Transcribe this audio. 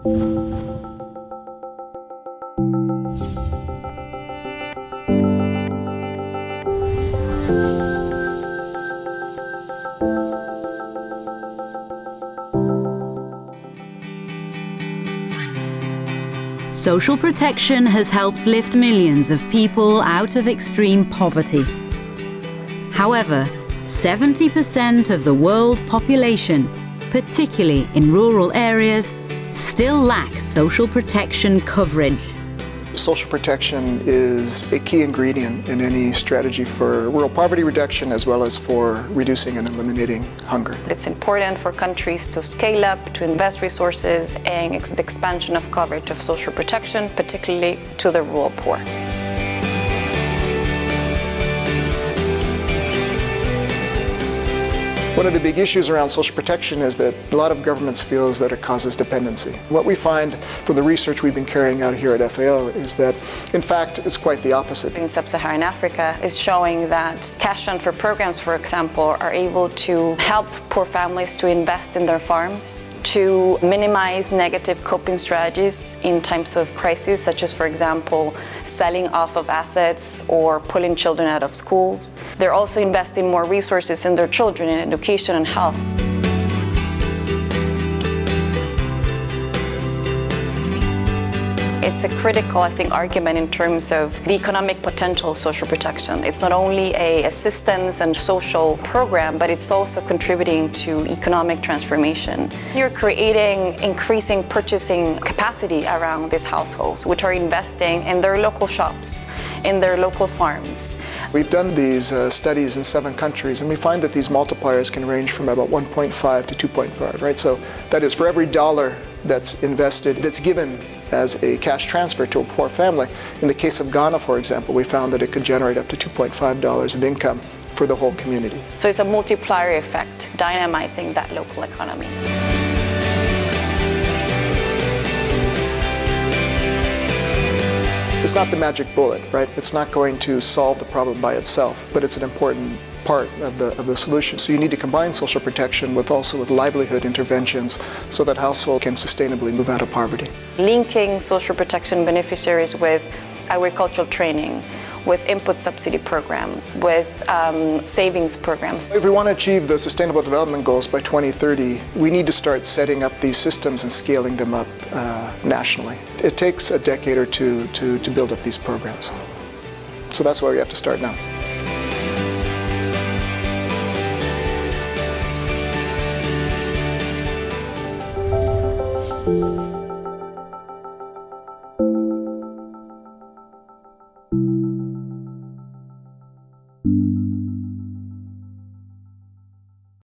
Social protection has helped lift millions of people out of extreme poverty. However, 70% of the world population, particularly in rural areas, still lack social protection coverage. Social protection is a key ingredient in any strategy for rural poverty reduction as well as for reducing and eliminating hunger. It's important for countries to scale up, to invest resources in the expansion of coverage of social protection, particularly to the rural poor. One of the big issues around social protection is that a lot of governments feel that it causes dependency. What we find from the research we've been carrying out here at FAO is that, in fact, it's quite the opposite. In sub-Saharan Africa is showing that cash transfer programs, for example, are able to help poor families to invest in their farms, to minimize negative coping strategies in times of crisis, such as, for example, selling off of assets or pulling children out of schools. They're also investing more resources in their children in education and health. It's a critical, I think, argument in terms of the economic potential of social protection. It's not only an assistance and social program, but it's also contributing to economic transformation. You're creating increasing purchasing capacity around these households, which are investing in their local shops, in their local farms. We've done these studies in 7 countries, and we find that these multipliers can range from about 1.5 to 2.5, right? So that is, for every dollar that's invested, that's given as a cash transfer to a poor family. In the case of Ghana, for example, we found that it could generate up to $2.5 of income for the whole community. So it's a multiplier effect, dynamizing that local economy. It's not the magic bullet, right? It's not going to solve the problem by itself, but it's an important part of the solution. So you need to combine social protection with livelihood interventions so that households can sustainably move out of poverty. Linking social protection beneficiaries with agricultural training, with input subsidy programs, with savings programs. If we want to achieve the Sustainable Development Goals by 2030, we need to start setting up these systems and scaling them up nationally. It takes a decade or two to build up these programs. So that's why we have to start now.